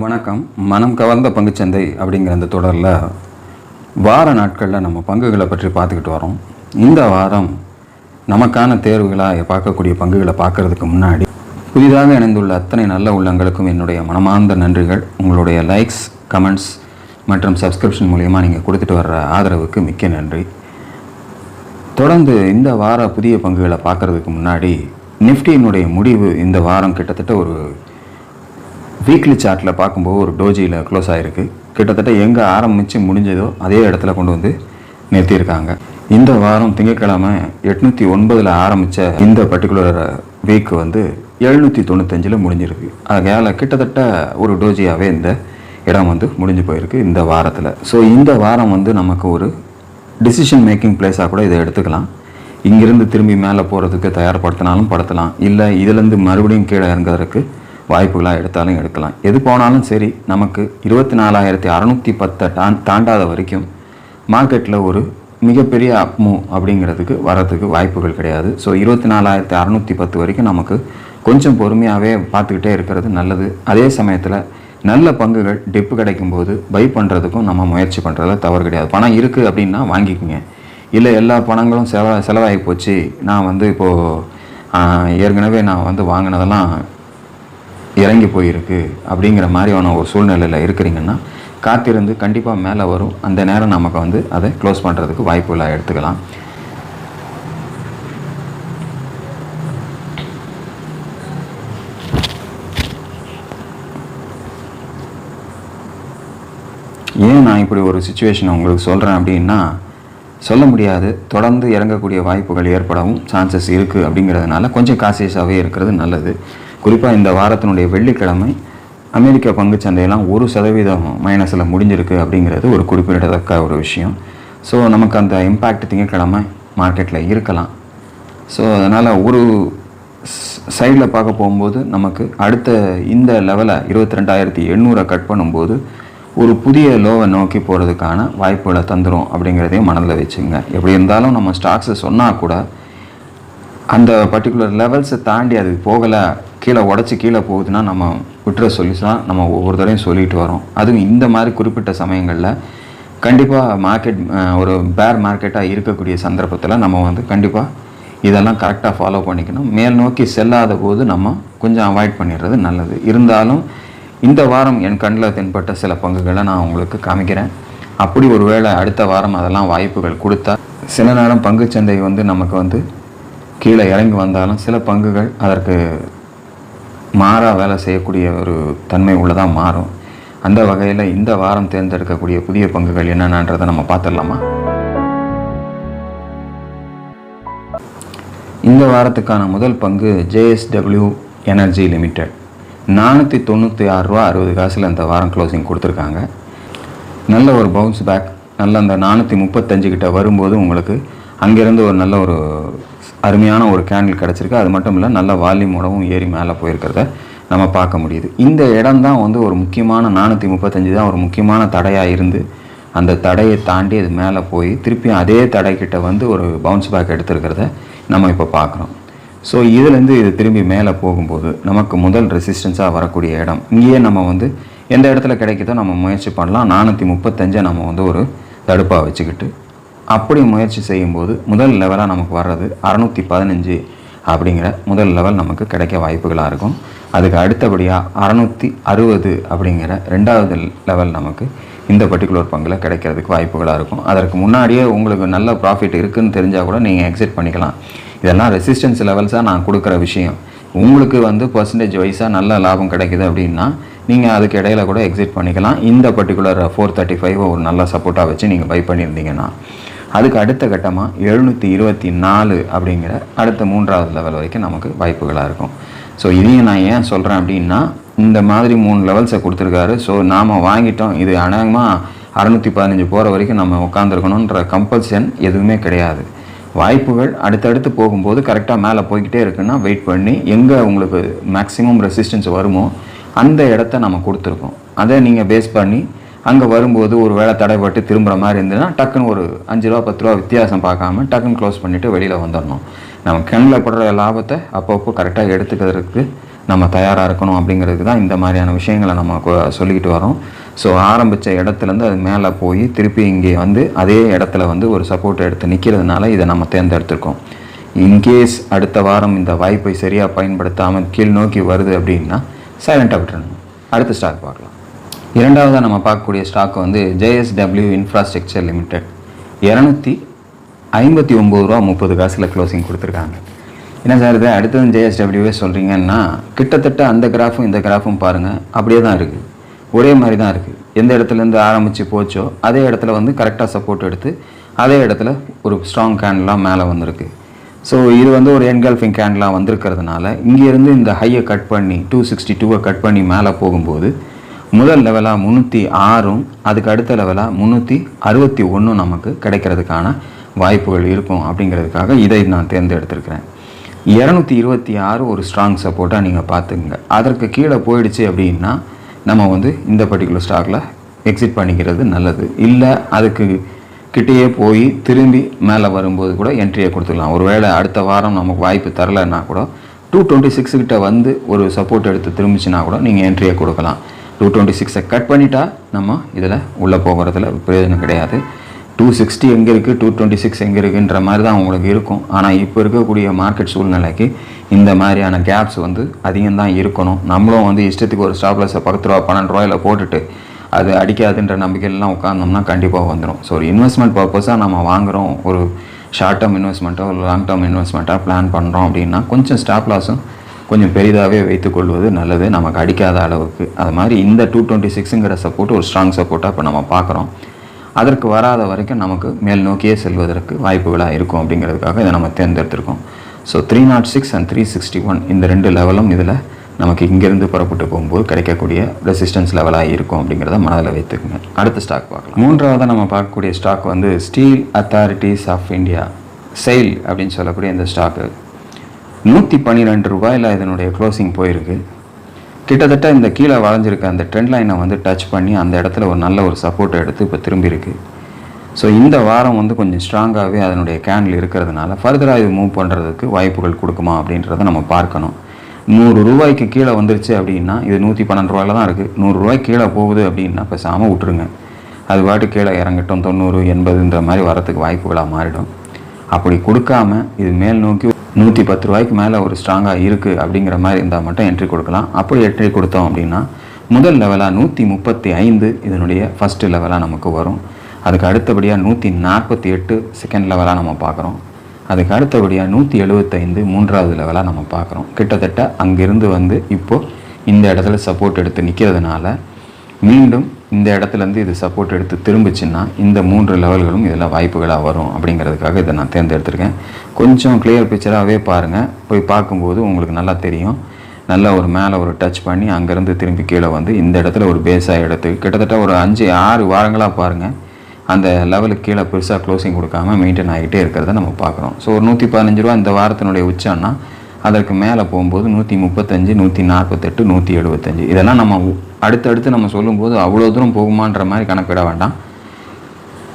வணக்கம். மனம் கவர்ந்த பங்குச்சந்தை அப்படிங்கிற அந்த தொடரில் வார நாட்களில் நம்ம பங்குகளை பற்றி பார்த்துக்கிட்டு வரோம். இந்த வாரம் நமக்கான தேர்வுகளாக பார்க்கக்கூடிய பங்குகளை பார்க்குறதுக்கு முன்னாடி புதிதாக இணைந்துள்ள அத்தனை நல்ல உள்ளங்களுக்கும் என்னுடைய மனமார்ந்த நன்றிகள். உங்களுடைய லைக்ஸ், கமெண்ட்ஸ் மற்றும் சப்ஸ்கிரிப்ஷன் மூலமா நீங்கள் கொடுத்துட்டு வர்ற ஆதரவுக்கு மிக்க நன்றி. தொடர்ந்து இந்த வார புதிய பங்குகளை பார்க்குறதுக்கு முன்னாடி நிஃப்டியினுடைய முடிவு இந்த வாரம் கிட்டத்தட்ட ஒரு வீக்லி சார்ட்டில் பார்க்கும்போது ஒரு டோஜியில் க்ளோஸ் ஆகிருக்கு. கிட்டத்தட்ட எங்கே ஆரம்பித்து முடிஞ்சதோ அதே இடத்துல கொண்டு வந்து நிறுத்தியிருக்காங்க. இந்த வாரம் திங்கட்கிழமை 809 ஆரம்பித்த இந்த பர்டிகுலர் வீக் 795 முடிஞ்சிருக்கு. அதனால் கிட்டத்தட்ட ஒரு டோஜியாகவே இந்த இடம் முடிஞ்சு போயிருக்கு இந்த வாரத்தில். ஸோ இந்த வாரம் நமக்கு ஒரு டிசிஷன் மேக்கிங் பிளேஸாக கூட இதை எடுத்துக்கலாம். இங்கிருந்து திரும்பி மேலே போகிறதுக்கு தயார்படுத்தினாலும் படுத்தலாம், இல்லை இதிலேருந்து மறுபடியும் கீழே இறங்குறதுக்கு வாய்ப்புகளாக எடுத்தாலும் எடுக்கலாம். எது போனாலும் சரி, நமக்கு 24,610 தாண்டாத வரைக்கும் மார்க்கெட்டில் ஒரு மிகப்பெரிய அப்மூவ் அப்படிங்கிறதுக்கு வரதுக்கு வாய்ப்புகள் கிடையாது. ஸோ 24,610 வரைக்கும் நமக்கு கொஞ்சம் பொறுமையாகவே பார்த்துக்கிட்டே இருக்கிறது நல்லது. அதே சமயத்தில் நல்ல பங்குகள் டிப்பு கிடைக்கும்போது பை பண்ணுறதுக்கும் நம்ம முயற்சி பண்ணுறதுல தவறு கிடையாது. பணம் இருக்குது அப்படின்னா வாங்கிக்கோங்க. இல்லை எல்லா பணங்களும் செலவாகி போச்சு, நான் இப்போது ஏற்கனவே நான் வாங்கினதெல்லாம் இறங்கி போயிருக்கு அப்படிங்கிற மாதிரியான ஒரு சூழ்நிலையில் இருக்கிறீங்கன்னா காத்திருந்து கண்டிப்பாக மேலே வரும். அந்த நேரம் நமக்கு அதை க்ளோஸ் பண்ணுறதுக்கு வாய்ப்புகளை எடுத்துக்கலாம். ஏன் நான் இப்படி ஒரு சுச்சுவேஷனை உங்களுக்கு சொல்கிறேன் அப்படின்னா, சொல்ல முடியாது, தொடர்ந்து இறங்கக்கூடிய வாய்ப்புகள் ஏற்படவும் சான்சஸ் இருக்குது. அப்படிங்கிறதுனால கொஞ்சம் காசியஸாகவே இருக்கிறது நல்லது. குறிப்பாக இந்த வாரத்தினுடைய வெள்ளிக்கிழமை அமெரிக்க பங்குச்சந்தையெல்லாம் 1% மைனஸில் முடிஞ்சிருக்கு அப்படிங்கிறது ஒரு குறிப்பிடத்தக்க ஒரு விஷயம். ஸோ நமக்கு அந்த இம்பேக்ட் திங்கட்கிழமை மார்க்கெட்டில் இருக்கலாம். ஸோ அதனால் ஒரு சைடில் பார்க்க போகும்போது நமக்கு அடுத்த இந்த லெவலை 22,800 கட் பண்ணும்போது ஒரு புதிய லோவை நோக்கி போகிறதுக்கான வாய்ப்புகளை தந்துடும் அப்படிங்கிறதையும் மனதில் வச்சுங்க. எப்படி இருந்தாலும் நம்ம ஸ்டாக்ஸை சொன்னால் கூட அந்த பர்டிகுலர் லெவல்ஸை தாண்டி அது போகலை, கீழே உடச்சி கீழே போகுதுன்னா நம்ம விட்டுற சொல்லி தான் நம்ம ஒவ்வொரு தடையும் சொல்லிட்டு வரோம். அதுவும் இந்த மாதிரி குறிப்பிட்ட சமயங்களில் கண்டிப்பாக மார்க்கெட் ஒரு பேர் மார்க்கெட்டாக இருக்கக்கூடிய சந்தர்ப்பத்தில் நம்ம கண்டிப்பாக இதெல்லாம் கரெக்டாக ஃபாலோ பண்ணிக்கணும். மேல் நோக்கி செல்லாத போது நம்ம கொஞ்சம் அவாய்ட் பண்ணிடுறது நல்லது. இருந்தாலும் இந்த வாரம் என் கண்ணில் தென்பட்ட சில பங்குகளை நான் உங்களுக்கு காமிக்கிறேன். அப்படி ஒரு வேளை அடுத்த வாரம் அதெல்லாம் வாய்ப்புகள் கொடுத்தா, சில நேரம் பங்குச்சந்தை நமக்கு கீழே இறங்கி வந்தாலும் சில பங்குகள் அதற்கு மாறாக வேலை செய்யக்கூடிய ஒரு தன்மை உள்ளதாக மாறும். அந்த வகையில் இந்த வாரம் தேர்ந்தெடுக்கக்கூடிய புதிய பங்குகள் என்னென்னன்றதை நம்ம பார்த்துடலாமா? இந்த வாரத்துக்கான முதல் பங்கு JSW எனர்ஜி லிமிடெட். 496 ரூபா 60 இந்த வாரம் க்ளோசிங் கொடுத்துருக்காங்க. நல்ல ஒரு பவுன்ஸ் பேக், நல்ல அந்த 435 கிட்ட வரும்போது உங்களுக்கு அங்கேருந்து ஒரு நல்ல ஒரு அருமையான ஒரு கேண்டில் கிடச்சிருக்கு. அது மட்டும் இல்லை, நல்ல வால்யூமோடவும் ஏறி மேலே போயிருக்கிறத நம்ம பார்க்க முடியுது. இந்த இடம் தான் ஒரு முக்கியமான 435 தான் ஒரு முக்கியமான தடையாக இருந்து அந்த தடையை தாண்டி அது மேலே போய் திருப்பியும் அதே தடைக்கிட்ட ஒரு பவுன்ஸ் பேக் எடுத்துருக்கிறத நம்ம இப்போ பார்க்குறோம். ஸோ இதுலேருந்து இது திரும்பி மேலே போகும்போது நமக்கு முதல் ரெசிஸ்டன்ஸாக வரக்கூடிய இடம் இங்கேயே நம்ம எந்த இடத்துல கிடைக்குதோ நம்ம முயற்சி பண்ணலாம். 435 நம்ம ஒரு தடுப்பாக வச்சுக்கிட்டு அப்படி முயற்சி செய்யும்போது முதல் லெவலாக நமக்கு வர்றது 615 அப்படிங்கிற முதல் லெவல் நமக்கு கிடைக்க வாய்ப்புகளாக இருக்கும். அதுக்கு அடுத்தபடியாக 660 அப்படிங்கிற ரெண்டாவது லெவல் நமக்கு இந்த பர்டிகுலர் பங்கில் கிடைக்கிறதுக்கு வாய்ப்புகளாக இருக்கும். அதற்கு முன்னாடியே உங்களுக்கு நல்ல ப்ராஃபிட் இருக்குதுன்னு தெரிஞ்சால் கூட நீங்கள் எக்ஸிட் பண்ணிக்கலாம். இதெல்லாம் ரெசிஸ்டன்ஸ் லெவல்ஸாக நான் கொடுக்குற விஷயம். உங்களுக்கு பர்சன்டேஜ் வைஸாக நல்ல லாபம் கிடைக்குது அப்படின்னா நீங்கள் அதுக்கு இடையில கூட எக்ஸிட் பண்ணிக்கலாம். இந்த பர்டிகுலர் 435 ஒரு நல்ல சப்போர்ட்டாக வச்சு நீங்கள் பை பண்ணியிருந்தீங்கன்னா அதுக்கு அடுத்த கட்டமாக 724 அப்படிங்கிற அடுத்த 3வது லெவல் வரைக்கும் நமக்கு வாய்ப்புகளாக இருக்கும். ஸோ இதையும் நான் ஏன் சொல்கிறேன் அப்படின்னா, இந்த மாதிரி 3 லெவல்ஸை கொடுத்துருக்காரு. ஸோ நாம் வாங்கிட்டோம், இது அநேகமாக 615 போகிற வரைக்கும் நம்ம உட்காந்துருக்கணுன்ற கம்பல்சன் எதுவுமே கிடையாது. வாய்ப்புகள் அடுத்தடுத்து போகும்போது கரெக்டாக மேலே போய்கிட்டே இருக்குன்னா வெயிட் பண்ணி எங்கே உங்களுக்கு மேக்ஸிமம் ரெசிஸ்டன்ஸ் வருமோ அந்த இடத்த நம்ம கொடுத்துருக்கோம். அதை நீங்கள் பேஸ் பண்ணி அங்கே வரும்போது ஒரு வேளை தடைப்பட்டு திரும்புகிற மாதிரி இருந்ததுன்னா டக்குன்னு ஒரு 5 ரூபா 10 ரூபா வித்தியாசம் பார்க்காம டக்குன்னு க்ளோஸ் பண்ணிவிட்டு வெளியில் வந்துடணும். நம்ம கண்ணில் படுற லாபத்தை அப்பப்போ கரெக்டாக எடுத்துக்கிறதுக்கு நம்ம தயாராக இருக்கணும் அப்படிங்கிறதுக்கு தான் இந்த மாதிரியான விஷயங்களை நம்ம சொல்லிக்கிட்டு வரோம். ஸோ ஆரம்பித்த இடத்துலேருந்து அது மேலே போய் திருப்பி இங்கே வந்து அதே இடத்துல வந்து ஒரு சப்போர்ட் எடுத்து நிற்கிறதுனால இதை நம்ம தேர்ந்தெடுத்திருக்கோம். இன்கேஸ் அடுத்த வாரம் இந்த வாய்ப்பை சரியாக பயன்படுத்தாமல் கீழ் நோக்கி வருது அப்படின்னா சைலண்ட்டாக விட்டுறணும். அடுத்த ஸ்டாக் பார்க்கலாம். இரண்டாவதாக நம்ம பார்க்கக்கூடிய ஸ்டாக் வந்து JSW இன்ஃப்ராஸ்ட்ரக்சர் லிமிடெட். 259 ரூபா 30 காசில் க்ளோசிங் கொடுத்துருக்காங்க. என்ன சார் இது அடுத்தது JSWவே சொல்கிறீங்கன்னா, கிட்டத்தட்ட அந்த கிராஃபும் இந்த கிராஃபும் பாருங்கள் அப்படியே தான் இருக்குது, ஒரே மாதிரி தான் இருக்குது. எந்த இடத்துலேருந்து ஆரம்பித்து போச்சோ அதே இடத்துல வந்து கரெக்டாக சப்போர்ட் எடுத்து அதே இடத்துல ஒரு ஸ்ட்ராங் கேண்டலாக மேலே வந்திருக்கு. ஸோ இது வந்து ஒரு என்கல்ஃபிங் கேண்டலாக வந்திருக்கிறதுனால இங்கேருந்து இந்த ஹையை கட் பண்ணி 262 கட் பண்ணி மேலே போகும்போது முதல் லெவலாக 306ம் அதுக்கு அடுத்த லெவலாக 361 நமக்கு கிடைக்கிறதுக்கான வாய்ப்புகள் இருக்கும். அப்படிங்கிறதுக்காக இதை நான் தேர்ந்தெடுத்திருக்கிறேன். 226 ஒரு ஸ்ட்ராங் சப்போர்ட்டாக நீங்கள் பார்த்துங்க. அதற்கு கீழே போயிடுச்சு அப்படின்னா நம்ம வந்து இந்த பர்டிகுலர் ஸ்டாக்கில் எக்ஸிட் பண்ணிக்கிறது நல்லது. இல்லை அதுக்கு கிட்டேயே போய் திரும்பி மேலே வரும்போது கூட என்ட்ரியை கொடுத்துக்கலாம். ஒருவேளை அடுத்த வாரம் நமக்கு வாய்ப்பு தரலைன்னா கூட 226 கிட்ட வந்து ஒரு சப்போர்ட் எடுத்து திரும்பிச்சுன்னா கூட நீங்கள் என்ட்ரியை கொடுக்கலாம். 226 கட் பண்ணிட்டா நம்ம இதில் உள்ளே போகிறதுல பிரயோஜனம் கிடையாது. 260 எங்கே இருக்குது 226 எங்கே இருக்குன்ற மாதிரி தான் உங்களுக்கு இருக்கும். ஆனால் இப்போ இருக்கக்கூடிய மார்க்கெட் சூழ்நிலைக்கு இந்த மாதிரியான கேப்ஸ் வந்து அதிகம் தான் இருக்கணும். நம்மளும் வந்து இஷ்டத்துக்கு ஒரு ஸ்டாப் லாஸை 10 ரூபா 12 ரூபாயில் போட்டுட்டு அது அடிக்காதுன்ற நம்பிக்கையெல்லாம் உட்காந்தோம்னா கண்டிப்பாக வந்துடும். ஸோ ஒரு இன்வெஸ்ட்மெண்ட் பர்பஸாக நம்ம வாங்குகிறோம், ஒரு ஷார்ட் டேர்ம் இன்வெஸ்ட்மெண்ட்டோ ஒரு லாங் டேர்ம் இன்வெஸ்ட்மெண்ட்டாக பிளான் பண்ணுறோம் அப்படின்னா கொஞ்சம் ஸ்டாப் லாஸும் கொஞ்சம் பெரிதாகவே வைத்துக்கொள்வது நல்லது, நமக்கு அடிக்காத அளவுக்கு. அது மாதிரி இந்த 226ங்கிற சப்போர்ட் ஒரு ஸ்ட்ராங் சப்போர்ட்டாக இப்போ நம்ம பார்க்குறோம். அதற்கு வராத வரைக்கும் நமக்கு மேல் நோக்கியே செல்வதற்கு வாய்ப்புகளாக இருக்கும். அப்படிங்கிறதுக்காக இதை நம்ம தேர்ந்தெடுத்திருக்கோம். ஸோ 306 and 361 இந்த 2 லெவலும் இதில் நமக்கு இங்கேருந்து புறப்பட்டு போகும்போது கிடைக்கக்கூடிய ரெசிஸ்டன்ஸ் லெவலாக இருக்கும். அப்படிங்கிறத மனதில் வைத்துக்குங்க. அடுத்த ஸ்டாக் பார்க்கலாம். மூன்றாவதாக நம்ம பார்க்கக்கூடிய ஸ்டாக் வந்து steel authorities of India, SAIL அப்படின்னு சொல்லக்கூடிய இந்த ஸ்டாக்கு 112 ரூபாயில் இதனுடைய க்ளோசிங் போயிருக்கு. கிட்டத்தட்ட இந்த கீழே வளைஞ்சிருக்க அந்த ட்ரெண்ட் லைனை வந்து டச் பண்ணி அந்த இடத்துல ஒரு நல்ல ஒரு சப்போர்ட்டை எடுத்து இப்போ திரும்பி இருக்குது. ஸோ இந்த வாரம் வந்து கொஞ்சம் ஸ்ட்ராங்காகவே அதனுடைய கேண்டில் இருக்கிறதுனால ஃபர்தராக இது மூவ் பண்ணுறதுக்கு வாய்ப்புகள் கொடுக்குமா அப்படின்றத நம்ம பார்க்கணும். 100 ரூபாய்க்கு கீழே வந்துருச்சு அப்படின்னா இது 112 ரூபாயில் தான் இருக்குது. 100 ரூபாய்க்கு கீழே போகுது அப்படின்னா பேசாமல் விட்டுருங்க, அது பாட்டு கீழே இறங்கட்டும். 90 80ன்ற மாதிரி வரத்துக்கு வாய்ப்புகளாக மாறிடும். அப்படி கொடுக்காம இது மேல் நோக்கி 110 ரூபாய்க்கு மேலே ஒரு ஸ்ட்ராங்காக இருக்குது அப்படிங்கிற மாதிரி இருந்தால் மட்டும் என்ட்ரி கொடுக்கலாம். அப்படி என்ட்ரி கொடுத்தோம் அப்படின்னா முதல் லெவலாக 135 இதனுடைய ஃபஸ்ட்டு லெவலாக நமக்கு வரும். அதுக்கு அடுத்தபடியாக 148 செகண்ட் லெவலாக நம்ம பார்க்குறோம். அதுக்கு அடுத்தபடியாக 175 மூன்றாவது லெவலாக நம்ம பார்க்குறோம். கிட்டத்தட்ட அங்கேருந்து வந்து இப்போது இந்த இடத்துல சப்போர்ட் எடுத்து நிற்கிறதுனால மீண்டும் இந்த இடத்துலேருந்து இது சப்போர்ட் எடுத்து திரும்பிச்சுன்னா இந்த 3 லெவல்களும் இதில் வாய்ப்புகளாக வரும். அப்படிங்கிறதுக்காக இதை நான் தேர்ந்தெடுத்திருக்கேன். கொஞ்சம் கிளியர் பிக்சராகவே பாருங்கள், போய் பார்க்கும்போது உங்களுக்கு நல்லா தெரியும். நல்லா ஒரு மேலே ஒரு டச் பண்ணி அங்கேருந்து திரும்பி கீழே வந்து இந்த இடத்துல ஒரு பேஸாக எடுத்து கிட்டத்தட்ட ஒரு 5-6 வாரங்களாக பாருங்கள் அந்த லெவலுக்கு கீழே பெருசாக க்ளோசிங் கொடுக்காமல் மெயின்டைன் ஆகிட்டே இருக்கிறத நம்ம பார்க்குறோம். ஸோ ஒரு 115 ரூபா இந்த வாரத்தினுடைய உச்சம்னா அதற்கு மேலே போகும்போது 135 148 175 இதெல்லாம் நம்ம அடுத்தடுத்து நம்ம சொல்லும்போது அவ்வளோ தூரம் போகுமான்ற மாதிரி கணக்கிட வேண்டாம்.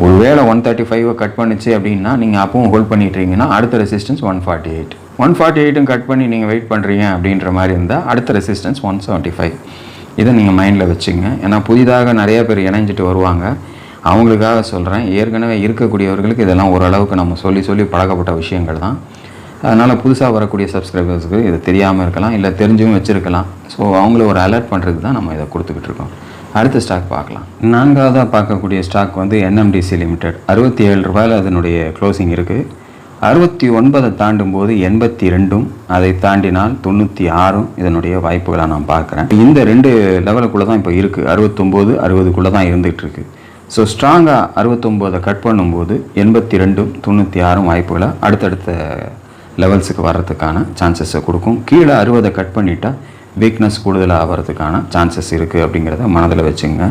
ஒருவேளை 135 கட் பண்ணிச்சு அப்படின்னா நீங்கள் அப்பவும் ஹோல்ட் பண்ணிட்டுருங்கன்னா அடுத்த ரெசிஸ்டன்ஸ் 148 கட் பண்ணி நீங்கள் வெயிட் பண்ணுறீங்க அப்படின்ற மாதிரி இருந்தால் அடுத்த ரெசிஸ்டன்ஸ் 175. இதை நீங்கள் மைண்டில் வச்சுங்க. ஏன்னா புதிதாக நிறைய பேர் இணைஞ்சிட்டு வருவாங்க, அவங்களுக்காக சொல்கிறேன். ஏற்கனவே இருக்கக்கூடியவர்களுக்கு இதெல்லாம் ஓரளவுக்கு நம்ம சொல்லி பழக்கப்பட்ட விஷயங்கள் தான். அதனால் புதுசாக வரக்கூடிய சப்ஸ்கிரைபர்ஸுக்கு இது தெரியாமல் இருக்கலாம், இல்லை தெரிஞ்சும் வச்சுருக்கலாம். ஸோ அவங்கள ஒரு அலர்ட் பண்ணுறதுக்கு தான் நம்ம இதை கொடுத்துக்கிட்டு இருக்கோம். அடுத்த ஸ்டாக் பார்க்கலாம். நான்காவதாக பார்க்கக்கூடிய ஸ்டாக் வந்து NMDC லிமிடெட். 67 ரூபாயில் அதனுடைய க்ளோசிங் இருக்குது. 69 தாண்டும் போது 82ம் அதை தாண்டினால் 96ம் இதனுடைய வாய்ப்புகளாக நான் பார்க்குறேன். இந்த 2 லெவலுக்குள்ளே தான் இப்போ இருக்குது. 69 60க்குள்ளே தான் இருந்துகிட்டு இருக்குது. ஸோ ஸ்ட்ராங்காக 69 கட் பண்ணும்போது 82ம் 96ம் வாய்ப்புகளை அடுத்தடுத்த லெவல்ஸுக்கு வர்றதுக்கான சான்சஸை கொடுக்கும். கீழே 60 கட் பண்ணிட்டால் வீக்னஸ் கூடுதலாக ஆகிறதுக்கான சான்சஸ் இருக்குது. அப்படிங்கிறத மனதில் வச்சுங்க.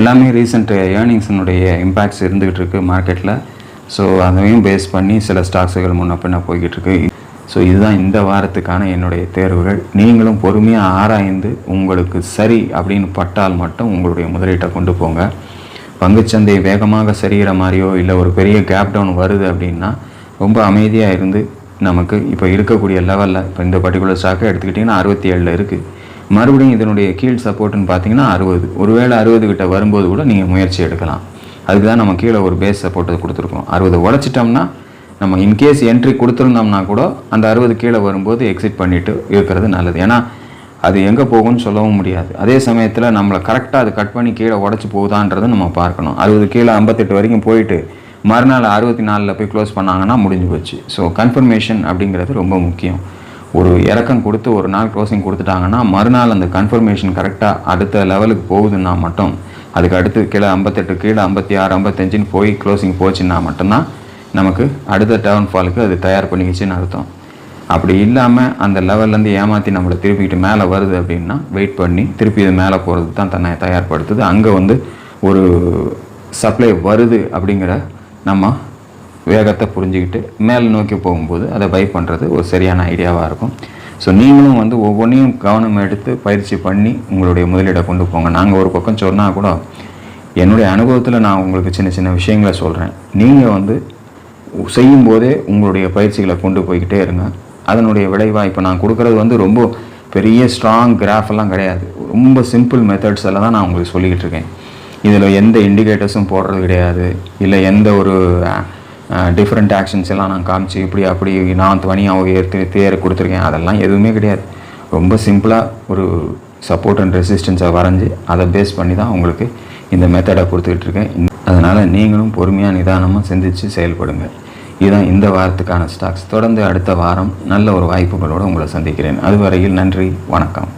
எல்லாமே ரீசெண்ட் ஏர்னிங்ஸினுடைய இம்பேக்ட்ஸ் இருந்துகிட்டு இருக்குது மார்க்கெட்டில். ஸோ அதையும் பேஸ் பண்ணி சில ஸ்டாக்ஸுகள் முன்ன பின்ன போய்கிட்டு இருக்கு. ஸோ இதுதான் இந்த வாரத்துக்கான என்னுடைய தேர்வுகள். நீங்களும் பொறுமையாக ஆராய்ந்து உங்களுக்கு சரி அப்படின்னு பட்டால் மட்டும் உங்களுடைய முதலீட்டை கொண்டு போங்க. பங்குச்சந்தை வேகமாக சரிகிற மாதிரியோ இல்லை ஒரு பெரிய கேப் டவுன் வருது அப்படின்னா ரொம்ப அமைதியாக இருந்து நமக்கு இப்போ இருக்கக்கூடிய லெவலில் இப்போ இந்த பர்டிகுலர் ஸ்டாக்கை எடுத்துக்கிட்டிங்கன்னா 67 இருக்குது. மறுபடியும் இதனுடைய கீழ் சப்போர்ட்டுன்னு பார்த்தீங்கன்னா 60. ஒருவேளை 60 கிட்ட வரும்போது கூட நீங்கள் முயற்சி எடுக்கலாம். அதுக்கு தான் நம்ம கீழே ஒரு பேஸ் சப்போர்ட்டை கொடுத்துருக்கோம். 60 உடச்சிட்டோம்னா நம்ம இன்கேஸ் என்ட்ரி கொடுத்துருந்தோம்னா கூட அந்த 60 கீழே வரும்போது எக்ஸிட் பண்ணிவிட்டு இருக்கிறது நல்லது. ஏன்னா அது எங்கே போகும்னு சொல்லவும் முடியாது. அதே சமயத்தில் நம்மளை கரெக்டாக அது கட் பண்ணி கீழே உடச்சி போகுதான்றதை நம்ம பார்க்கணும். 60 கீழே 58 வரைக்கும் போயிட்டு மறுநாள் 64 போய் க்ளோஸ் பண்ணாங்கன்னா முடிஞ்சு போச்சு. ஸோ கன்ஃபர்மேஷன் அப்படிங்கிறது ரொம்ப முக்கியம். ஒரு இறக்கம் கொடுத்து ஒரு நாள் க்ளோசிங் கொடுத்துட்டாங்கன்னா மறுநாள் அந்த கன்ஃபர்மேஷன் கரெக்டாக அடுத்த லெவலுக்கு போகுதுன்னா மட்டும், அதுக்கு அடுத்து கீழே 58 கீழே 56 55ன்னு போய் க்ளோசிங் போச்சுன்னா மட்டும்தான் நமக்கு அடுத்த டவுன்ஃபாலுக்கு அது தயார் பண்ணிக்கிச்சுன்னு அர்த்தம். அப்படி இல்லாமல் அந்த லெவல்லேருந்து ஏமாற்றி நம்மளை திருப்பிக்கிட்டு மேலே வருது அப்படின்னா வெயிட் பண்ணி திருப்பி இது மேலே போகிறது தான் தன்னை தயார்படுத்துது. அங்கே வந்து ஒரு சப்ளை வருது அப்படிங்கிற நம்ம வேகத்தை புரிஞ்சுக்கிட்டு மேலே நோக்கி போகும்போது அதை பை பண்ணுறது ஒரு சரியான ஐடியாவாக இருக்கும். ஸோ நீங்களும் வந்து ஒவ்வொன்றையும் கவனம் எடுத்து பயிற்சி பண்ணி உங்களுடைய முதலீடை கொண்டு போங்க. நாங்கள் ஒரு பக்கம் சொன்னால் கூட என்னுடைய அனுபவத்தில் நான் உங்களுக்கு சின்ன சின்ன விஷயங்களை சொல்கிறேன். நீங்கள் வந்து செய்யும்போதே உங்களுடைய பயிற்சிகளை கொண்டு போய்கிட்டே இருங்க. அதனுடைய விளைவாக இப்போ நான் கொடுக்குறது வந்து ரொம்ப பெரிய ஸ்ட்ராங் கிராஃபெல்லாம் கிடையாது. ரொம்ப சிம்பிள் மெத்தட்ஸ் எல்லாம் தான் நான் உங்களுக்கு சொல்லிக்கிட்டு இருக்கேன். இதில் எந்த இண்டிகேட்டர்ஸும் போடுறது கிடையாது. இல்லை எந்த ஒரு டிஃப்ரெண்ட் ஆக்ஷன்ஸ் எல்லாம் நான் காமிச்சு இப்படி அப்படி நான் தனியாக தேர கொடுத்துருக்கேன், அதெல்லாம் எதுவுமே கிடையாது. ரொம்ப சிம்பிளாக ஒரு சப்போர்ட் அண்ட் ரெசிஸ்டன்ஸை வரைஞ்சி அதை பேஸ் பண்ணி தான் உங்களுக்கு இந்த மெத்தடை கொடுத்துக்கிட்டு இருக்கேன். அதனால் நீங்களும் பொறுமையாக நிதானமாக சிந்தித்து செயல்படுங்க. இதுதான் இந்த வாரத்துக்கான ஸ்டாக்ஸ். தொடர்ந்து அடுத்த வாரம் நல்ல ஒரு வாய்ப்புகளோடு உங்களை சந்திக்கிறேன். அதுவரையில் நன்றி, வணக்கம்.